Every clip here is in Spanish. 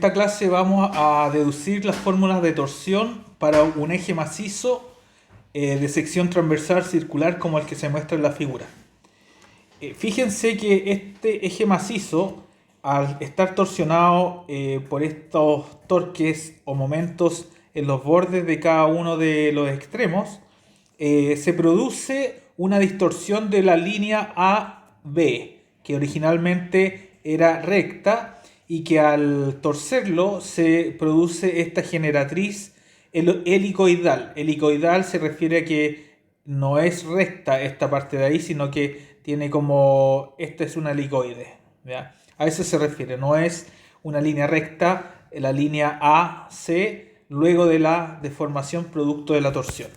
En esta clase vamos a deducir las fórmulas de torsión para un eje macizo de sección transversal circular como el que se muestra en la figura. Fíjense que este eje macizo, al estar torsionado por estos torques o momentos en los bordes de cada uno de los extremos, se produce una distorsión de la línea AB, que originalmente era recta y que al torcerlo se produce esta generatriz helicoidal. Helicoidal se refiere a que no es recta esta parte de ahí, sino que tiene como, esta es una helicoide, ¿ya? A eso se refiere, no es una línea recta, la línea AC luego de la deformación producto de la torsión.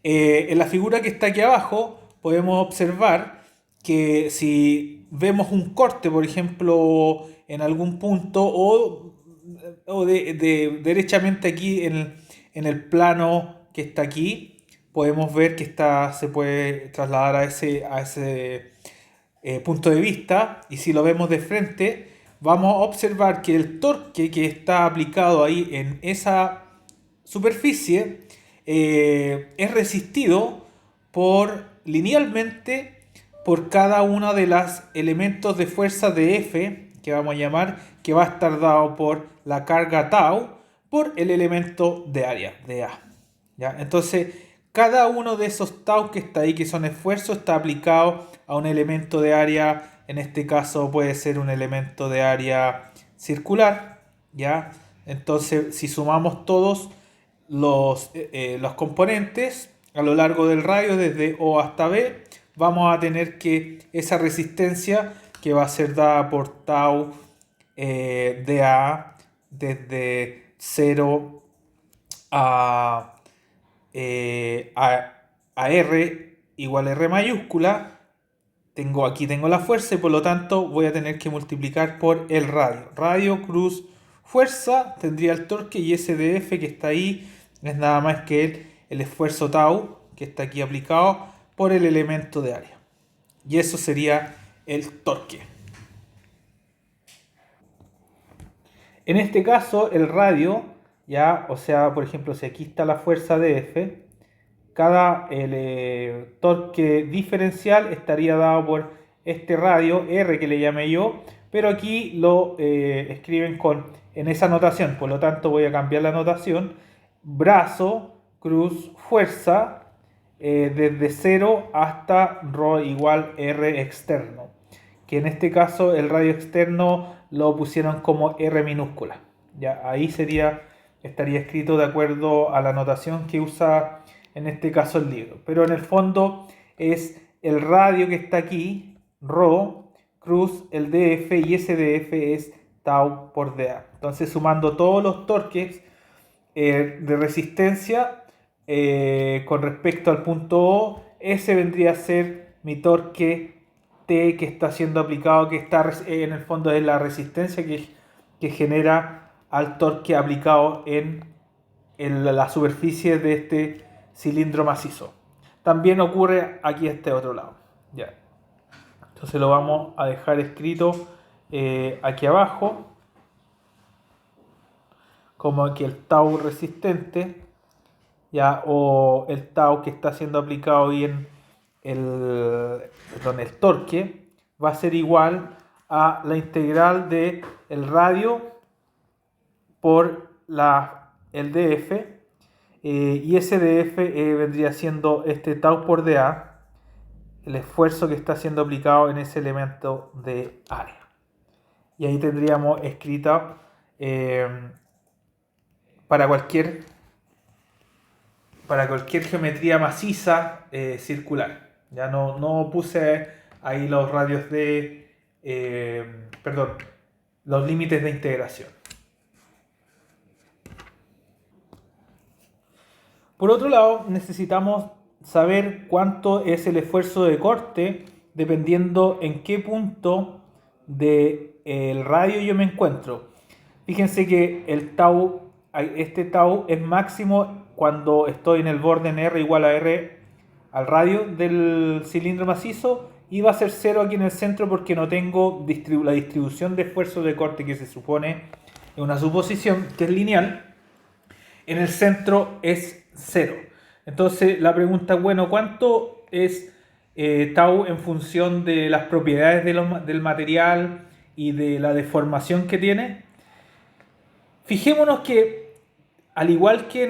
En la figura que está aquí abajo podemos observar que si vemos un corte, por ejemplo, en algún punto o derechamente aquí en el plano que está aquí, podemos ver que se puede trasladar a ese punto de vista, y si lo vemos de frente, vamos a observar que el torque que está aplicado ahí en esa superficie es resistido linealmente por cada uno de los elementos de fuerza de F, que vamos a llamar, que va a estar dado por la carga tau, por el elemento de área, de A. ¿Ya? Entonces, cada uno de esos tau que está ahí, que son esfuerzos, está aplicado a un elemento de área. En este caso puede ser un elemento de área circular, ¿ya? Entonces, si sumamos todos los componentes a lo largo del radio, desde O hasta B, vamos a tener que esa resistencia que va a ser dada por tau dA desde 0 a, a R igual a R mayúscula. Aquí tengo la fuerza y por lo tanto voy a tener que multiplicar por el radio. Radio cruz fuerza tendría el torque, y ese dF que está ahí es nada más que el esfuerzo tau que está aquí aplicado por el elemento de área. Y eso sería el torque. En este caso el radio, ya, o sea, por ejemplo, si aquí está la fuerza dF, cada torque diferencial estaría dado por este radio R que le llamé yo, pero aquí lo escriben en esa notación, por lo tanto voy a cambiar la notación. Brazo, cruz, fuerza, desde 0 hasta ρ igual R externo, que en este caso el radio externo lo pusieron como R minúscula. Ya, ahí estaría escrito de acuerdo a la notación que usa en este caso el libro, pero en el fondo es el radio que está aquí, ρ, cruz, el dF, y ese dF es tau por dA. Entonces, sumando todos los torques de resistencia con respecto al punto O, ese vendría a ser mi torque T que está siendo aplicado, que está en el fondo es la resistencia que genera al torque aplicado en la superficie de este cilindro macizo. También ocurre aquí a este otro lado. Ya. Entonces lo vamos a dejar escrito aquí abajo como que el tau resistente, ya, o el tau que está siendo aplicado ahí en el torque va a ser igual a la integral de el radio por el dF, y ese dF vendría siendo este tau por dA, el esfuerzo que está siendo aplicado en ese elemento de área. Y ahí tendríamos escrita para cualquier geometría maciza circular. Ya no puse ahí los radios los límites de integración. Por otro lado, necesitamos saber cuánto es el esfuerzo de corte dependiendo en qué punto del radio yo me encuentro. Fíjense que este tau es máximo cuando estoy en el borde en R igual a R al radio del cilindro macizo, y va a ser 0 aquí en el centro porque no tengo la distribución de esfuerzo de corte que se supone en una suposición que es lineal. En el centro es 0. Entonces la pregunta, bueno, ¿cuánto es tau en función de las propiedades del material y de la deformación que tiene? Fijémonos que, al igual que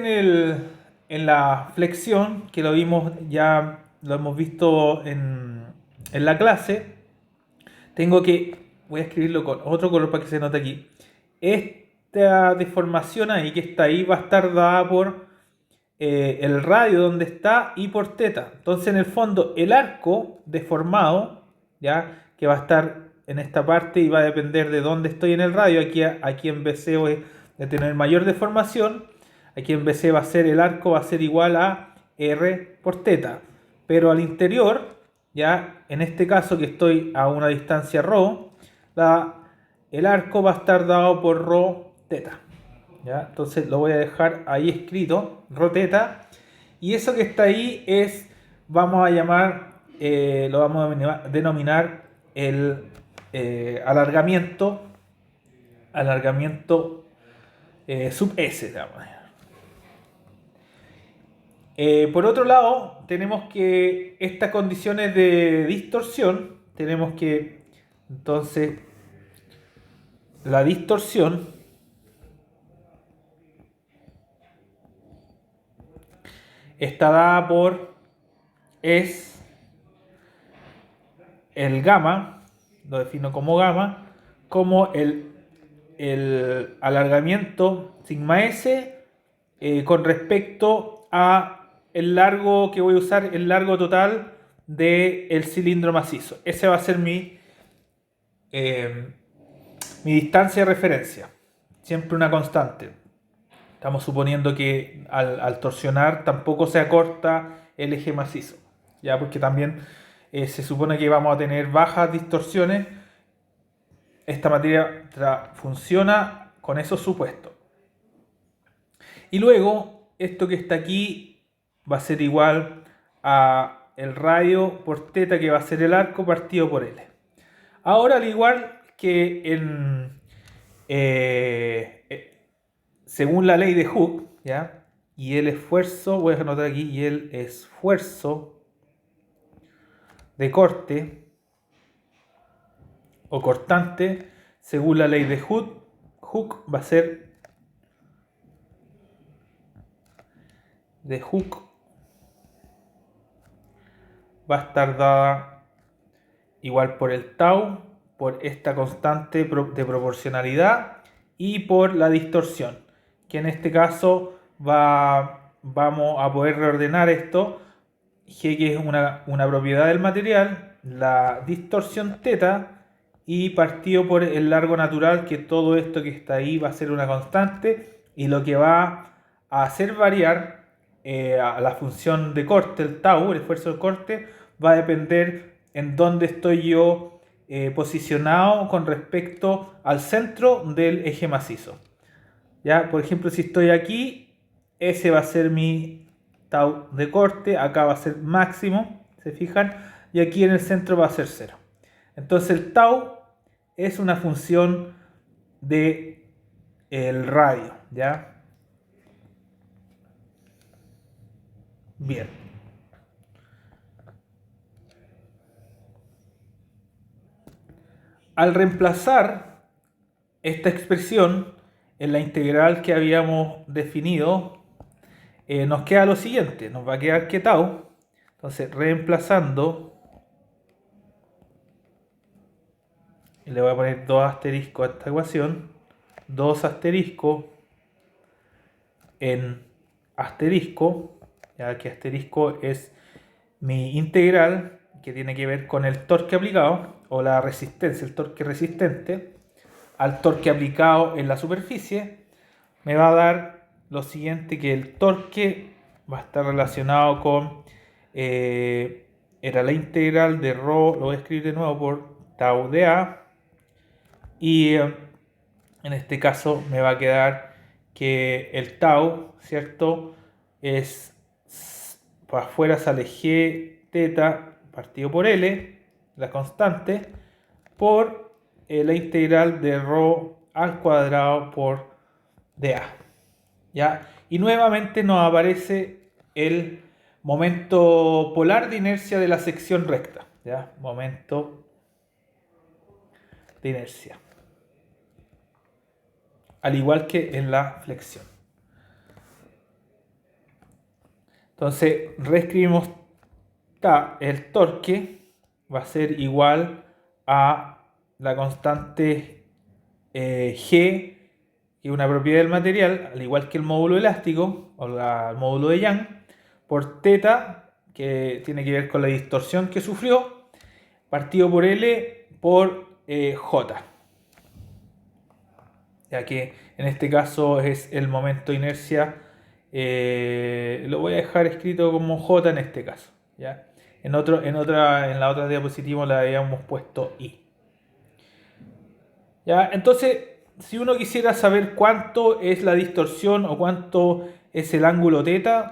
en la flexión, que lo vimos ya, lo hemos visto en la clase, voy a escribirlo con otro color para que se note aquí. Esta deformación ahí que está ahí va a estar dada por el radio donde está y por teta. Entonces, en el fondo, el arco deformado, ya que va a estar en esta parte y va a depender de dónde estoy en el radio. Aquí en BC voy a tener mayor deformación. Aquí en BC va a ser el arco va a ser igual a R por teta. Pero al interior, ya en este caso que estoy a una distancia ρ, el arco va a estar dado por ρ teta. ¿Ya? Entonces lo voy a dejar ahí escrito, ρ teta. Y eso que está ahí vamos a llamar, lo vamos a denominar el alargamiento sub S. Por otro lado, tenemos que estas condiciones de distorsión, tenemos que, entonces, la distorsión está dada por es el gamma, lo defino como gamma, como el alargamiento sigma s con respecto a el largo que voy a usar, el largo total del cilindro macizo. Ese va a ser mi distancia de referencia, siempre una constante. Estamos suponiendo que al torsionar tampoco se acorta el eje macizo, ya, porque también se supone que vamos a tener bajas distorsiones. Esta materia funciona con esos supuestos. Y luego, esto que está aquí va a ser igual a el radio por teta, que va a ser el arco partido por L. Ahora, al igual que según la ley de Hooke, ¿ya? Y el esfuerzo, voy a anotar aquí, y el esfuerzo de corte o cortante, según la ley de Hooke va a ser de Hooke va a estar dada igual por el tau, por esta constante de proporcionalidad y por la distorsión, que en este caso vamos a poder reordenar esto. G, que es una propiedad del material, la distorsión teta, y partido por el largo natural, que todo esto que está ahí va a ser una constante, y lo que va a hacer variar a la función de corte, el tau, el esfuerzo de corte, va a depender en dónde estoy yo posicionado con respecto al centro del eje macizo. ¿Ya? Por ejemplo, si estoy aquí, ese va a ser mi tau de corte, acá va a ser máximo, ¿se fijan? Y aquí en el centro va a ser 0. Entonces el tau es una función de el radio, ¿ya? Bien. Al reemplazar esta expresión en la integral que habíamos definido, nos queda lo siguiente, nos va a quedar que tau, entonces reemplazando, y le voy a poner 2 asteriscos a esta ecuación, 2 asteriscos en asterisco, ya que asterisco es mi integral, que tiene que ver con el torque aplicado, o la resistencia, el torque resistente, al torque aplicado en la superficie, me va a dar lo siguiente, que el torque va a estar relacionado con, era la integral de ρ, lo voy a escribir de nuevo, por tau de A, y en este caso me va a quedar que el tau, ¿cierto? Para afuera sale G teta partido por L, la constante, por la integral de ρ al cuadrado por dA. ¿Ya? Y nuevamente nos aparece el momento polar de inercia de la sección recta. ¿Ya? Momento de inercia. Al igual que en la flexión. Entonces, reescribimos el torque va a ser igual a la constante G, que es una propiedad del material, al igual que el módulo elástico o el módulo de Young, por θ, que tiene que ver con la distorsión que sufrió, partido por L por J, ya que en este caso es el momento de inercia. Lo voy a dejar escrito como J en este caso, ¿ya? En la otra diapositiva le habíamos puesto I. ¿Ya? Entonces, si uno quisiera saber cuánto es la distorsión o cuánto es el ángulo θ,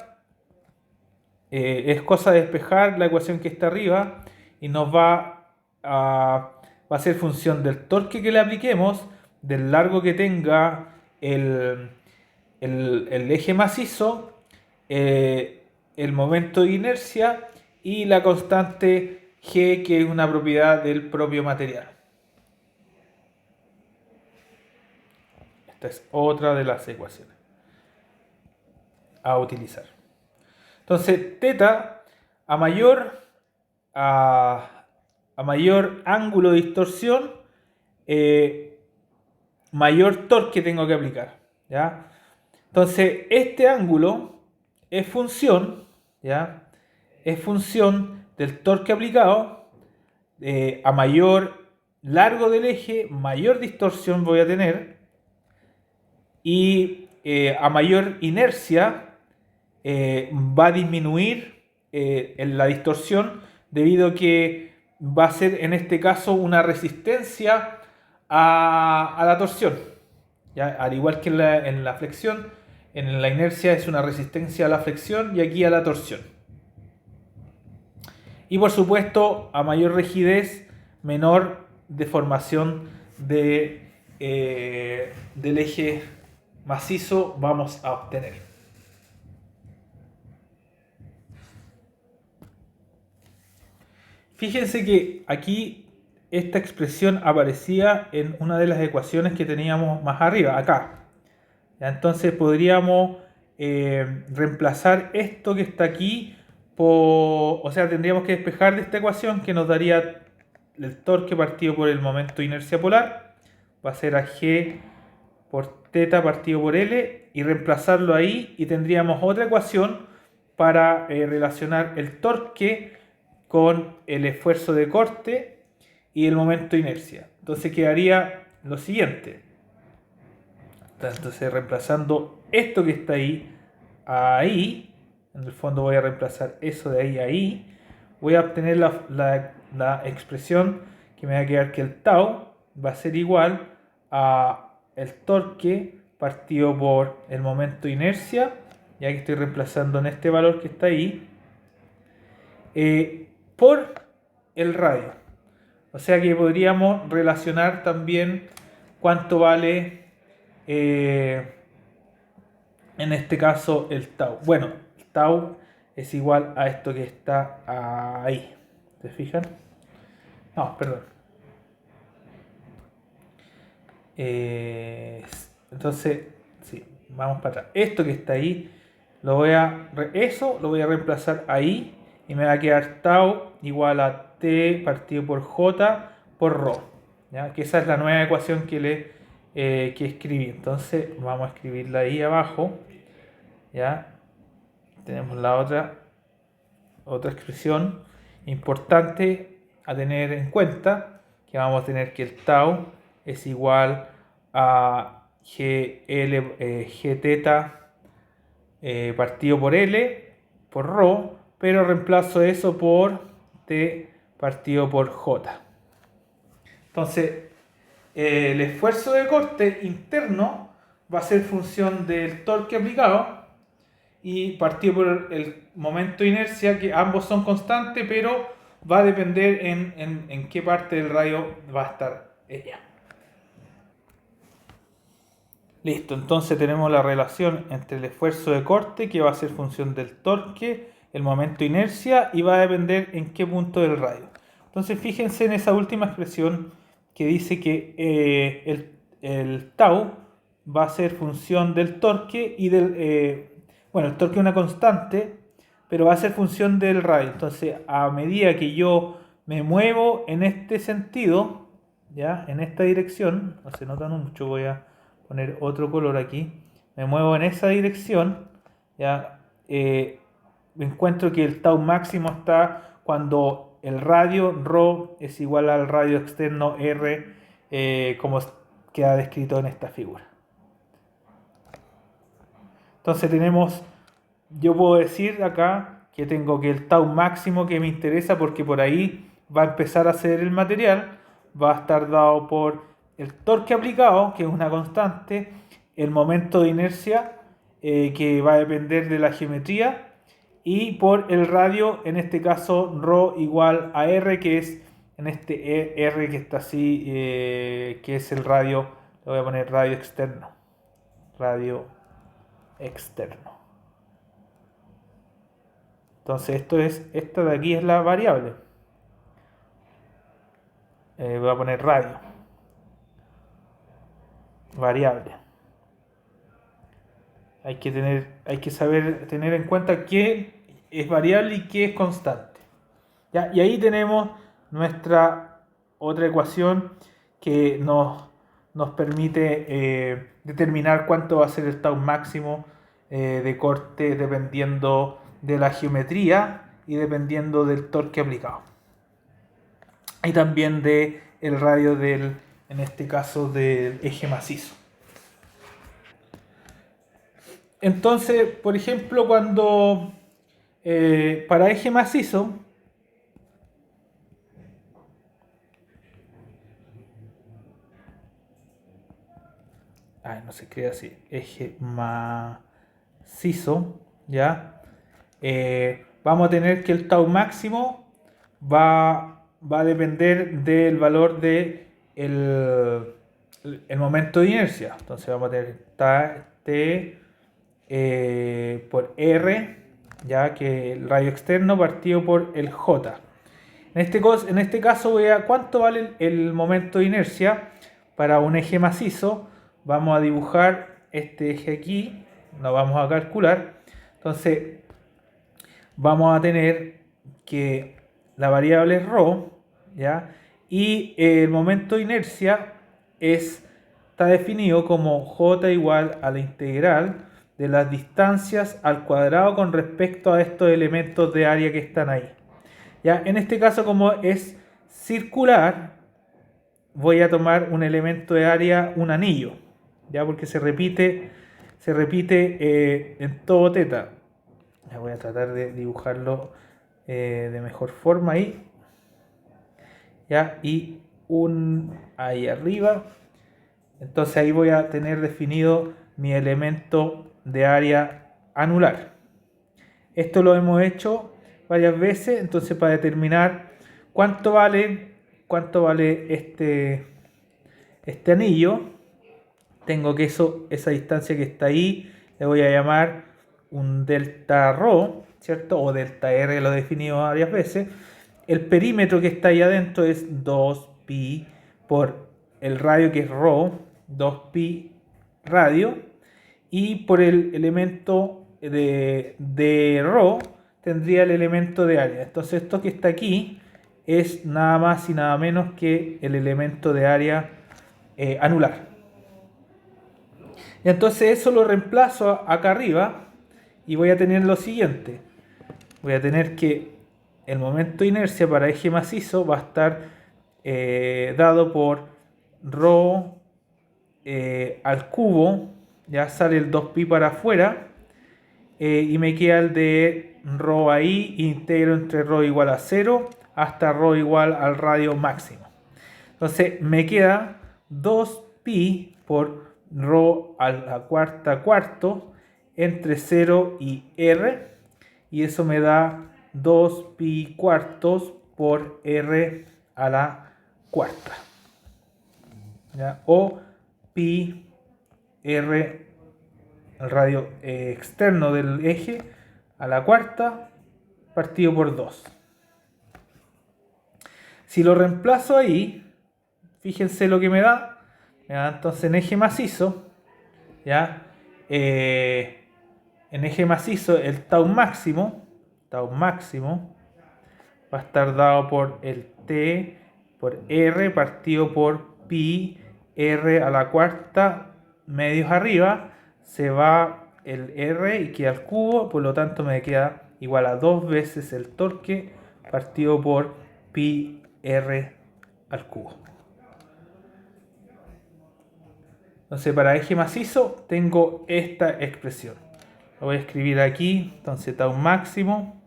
es cosa de despejar la ecuación que está arriba y nos va a ser función del torque que le apliquemos, del largo que tenga el eje macizo, el momento de inercia y la constante G, que es una propiedad del propio material. Esta es otra de las ecuaciones a utilizar. Entonces, θ a mayor ángulo de distorsión, mayor torque tengo que aplicar, ¿ya? Entonces, este ángulo es función, ¿ya? Es función del torque aplicado. A mayor largo del eje, mayor distorsión voy a tener. Y a mayor inercia va a disminuir en la distorsión, debido a que va a ser en este caso una resistencia a la torsión, ¿ya? Al igual que en la flexión, en la inercia es una resistencia a la flexión y aquí a la torsión. Y por supuesto, a mayor rigidez, menor deformación del eje macizo vamos a obtener. Fíjense que aquí esta expresión aparecía en una de las ecuaciones que teníamos más arriba, acá. ¿Ya? Entonces podríamos reemplazar esto que está aquí o sea, tendríamos que despejar de esta ecuación, que nos daría el torque partido por el momento de inercia polar, va a ser a G por θ partido por L, y reemplazarlo ahí, y tendríamos otra ecuación para relacionar el torque con el esfuerzo de corte y el momento de inercia. Entonces quedaría lo siguiente. Entonces, reemplazando esto que está ahí, en el fondo voy a reemplazar eso de ahí, voy a obtener la expresión que me va a quedar, que el tau va a ser igual a el torque partido por el momento de inercia, ya que estoy reemplazando en este valor que está ahí, por el radio. O sea que podríamos relacionar también cuánto vale en este caso el tau. Bueno, el tau es igual a esto que está ahí. ¿Se fijan? No, perdón. Entonces, sí, vamos para atrás. Esto que está ahí, eso lo voy a reemplazar ahí, y me va a quedar tau igual a t partido por j por ρ, ¿ya? Que esa es la nueva ecuación que escribí. Entonces vamos a escribirla ahí abajo, ¿ya? Tenemos la otra expresión importante a tener en cuenta, que vamos a tener que el tau es igual a gθ partido por L por ρ, pero reemplazo eso por t partido por j. Entonces, el esfuerzo de corte interno va a ser función del torque aplicado y partido por el momento de inercia, que ambos son constantes, pero va a depender en qué parte del radio va a estar ella. Listo, entonces tenemos la relación entre el esfuerzo de corte, que va a ser función del torque, el momento de inercia, y va a depender en qué punto del radio. Entonces fíjense en esa última expresión que dice que el tau va a ser función del torque y del... bueno, el torque es una constante, pero va a ser función del radio. Entonces, a medida que yo me muevo en este sentido, ya, en esta dirección, no se nota mucho, voy a poner otro color aquí, me muevo en esa dirección, ya, me encuentro que el tau máximo está cuando el radio ρ es igual al radio externo R, como queda descrito en esta figura. Entonces tenemos, yo puedo decir acá que tengo que el tau máximo que me interesa, porque por ahí va a empezar a ceder el material, va a estar dado por el torque aplicado, que es una constante, el momento de inercia, que va a depender de la geometría, y por el radio, en este caso ρ igual a R, que es en este R que está así, que es el radio, le voy a poner radio externo. Radio externo. Entonces esta de aquí es la variable. Voy a poner radio. Variable. Hay que saber tener en cuenta qué es variable y qué es constante. ¿Ya? Y ahí tenemos nuestra otra ecuación que nos permite determinar cuánto va a ser el tau máximo de corte dependiendo de la geometría y dependiendo del torque aplicado. Y también de el radio del, en este caso, del eje macizo. Entonces, por ejemplo, cuando para eje macizo, no se escribe así, eje macizo, ¿ya? Vamos a tener que el tau máximo va a depender del valor de el momento de inercia. Entonces vamos a tener T por R, ya que el radio externo partido por el J. En este caso voy a cuánto vale el momento de inercia para un eje macizo. Vamos a dibujar este eje aquí, lo vamos a calcular. Entonces vamos a tener que la variable es ρ, ¿ya? Y el momento de inercia está definido como J igual a la integral de las distancias al cuadrado con respecto a estos elementos de área que están ahí. ¿Ya? En este caso, como es circular, voy a tomar un elemento de área, un anillo, ¿ya? Porque se repite en todo teta. Ya voy a tratar de dibujarlo de mejor forma ahí. ¿Ya? Y un ahí arriba. Entonces ahí voy a tener definido mi elemento de área anular. Esto lo hemos hecho varias veces, entonces para determinar cuánto vale este anillo, tengo que esa distancia que está ahí, le voy a llamar un delta ρ, ¿cierto? O delta R, lo he definido varias veces. El perímetro que está ahí adentro es 2pi por el radio que es ρ, 2pi radio, y por el elemento de ρ tendría el elemento de área. Entonces esto que está aquí es nada más y nada menos que el elemento de área anular. Y entonces eso lo reemplazo acá arriba y voy a tener lo siguiente. Voy a tener que el momento de inercia para eje macizo va a estar dado por ρ al cubo, ya sale el 2pi para afuera, y me queda el de ρ ahí, integro entre ρ igual a 0 hasta ρ igual al radio máximo. Entonces me queda 2pi por ρ a la cuarta cuarto entre 0 y r, y eso me da 2pi cuartos por R a la cuarta. ¿Ya? O pi R, el radio externo del eje, a la cuarta partido por 2. Si lo reemplazo ahí, fíjense lo que me da. Entonces en eje macizo, ¿ya? En eje macizo el tau máximo va a estar dado por el T por R partido por pi R a la cuarta medios arriba. Se va el R y queda al cubo, por lo tanto me queda igual a 2 veces el torque partido por pi R al cubo. Entonces para eje macizo tengo esta expresión. Lo voy a escribir aquí. Entonces tau máximo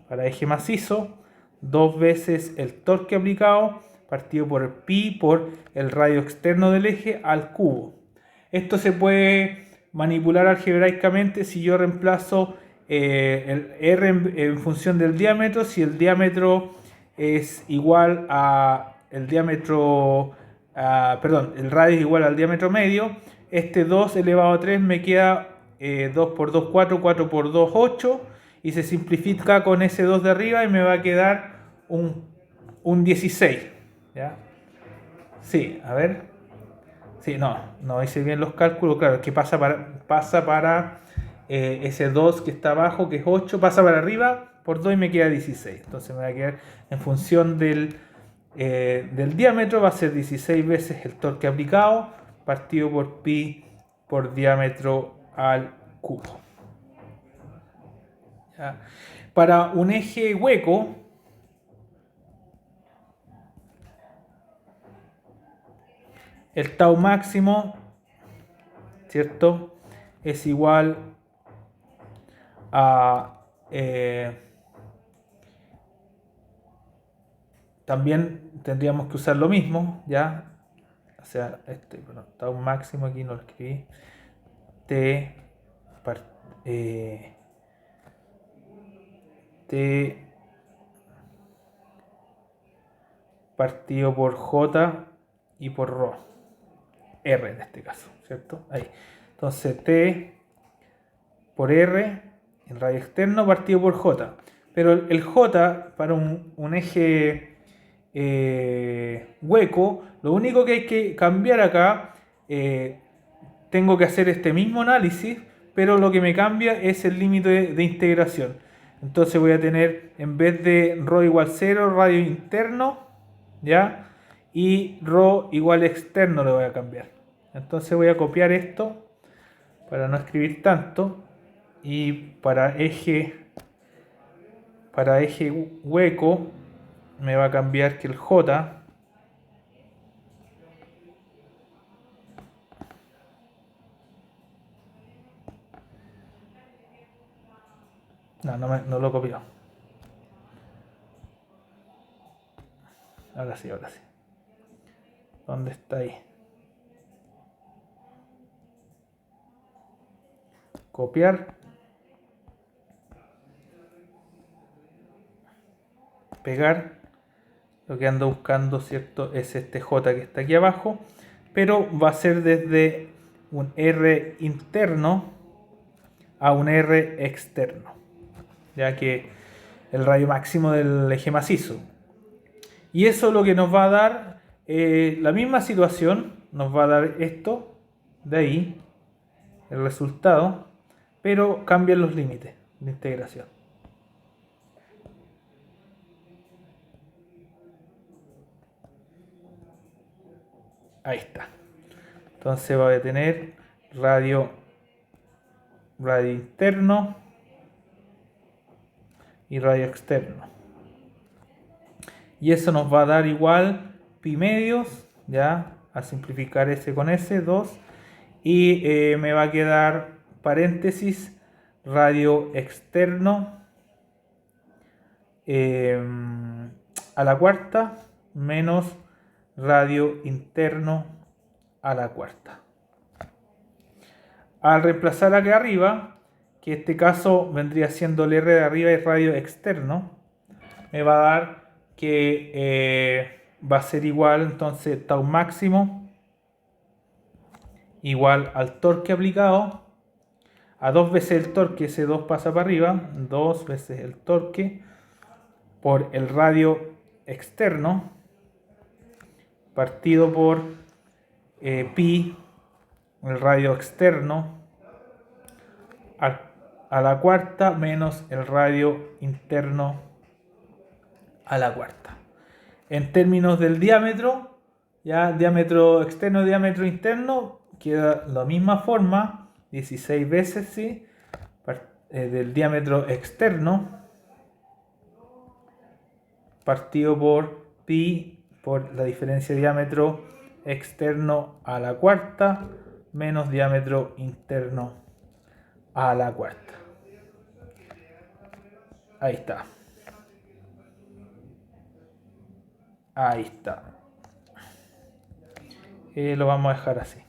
para eje macizo, 2 veces el torque aplicado partido por pi por el radio externo del eje al cubo. Esto se puede manipular algebraicamente si yo reemplazo el R en función del diámetro. Si el diámetro es igual a el diámetro, el radio es igual al diámetro medio, este 2 elevado a 3 me queda 2 por 2, 4, 4 por 2, 8, y se simplifica con ese 2 de arriba y me va a quedar un 16. ¿Ya? Sí, a ver. Sí, no hice bien los cálculos, claro, que pasa para ese 2 que está abajo, que es 8, pasa para arriba por 2 y me queda 16. Entonces me va a quedar en función del diámetro, va a ser 16 veces el torque aplicado partido por pi por diámetro al cubo. ¿Ya? Para un eje hueco, el tau máximo, ¿cierto?, es igual a también tendríamos que usar lo mismo, ¿ya? O sea, tau máximo aquí no lo escribí. T partido por J y por ρ. R en este caso, ¿cierto? Ahí. Entonces T por R, el radio externo partido por J. Pero el J para un eje hueco, lo único que hay que cambiar acá, tengo que hacer este mismo análisis, pero lo que me cambia es el límite de integración. Entonces voy a tener, en vez de ρ igual 0, radio interno, ¿ya? Y ρ igual externo le voy a cambiar. Entonces voy a copiar esto para no escribir tanto, y para eje hueco me va a cambiar que el J no lo copió. Ahora sí. ¿Dónde está ahí? Copiar, pegar. Lo que ando buscando, ¿cierto?, es este J que está aquí abajo, pero va a ser desde un R interno a un R externo, ya que el radio máximo del eje macizo. Y eso es lo que nos va a dar la misma situación, nos va a dar esto de ahí, el resultado, pero cambian los límites de integración. Ahí está. Entonces voy a tener radio interno y radio externo. Y eso nos va a dar igual pi medios, ya, a simplificar S con S, 2. Y me va a quedar paréntesis radio externo a la cuarta menos radio interno a la cuarta. Al reemplazar acá arriba, que en este caso vendría siendo el R de arriba y radio externo, me va a dar que va a ser igual, entonces tau máximo igual al torque aplicado a 2 veces el torque, ese 2 pasa para arriba, 2 veces el torque por el radio externo partido por pi, el radio externo a la cuarta menos el radio interno a la cuarta. En términos del diámetro, ya diámetro externo, diámetro interno, queda la misma forma, 16 veces, ¿sí? Del diámetro externo partido por pi por la diferencia de diámetro externo a la cuarta menos diámetro interno a la cuarta. Ahí está. Ahí está. Lo vamos a dejar así.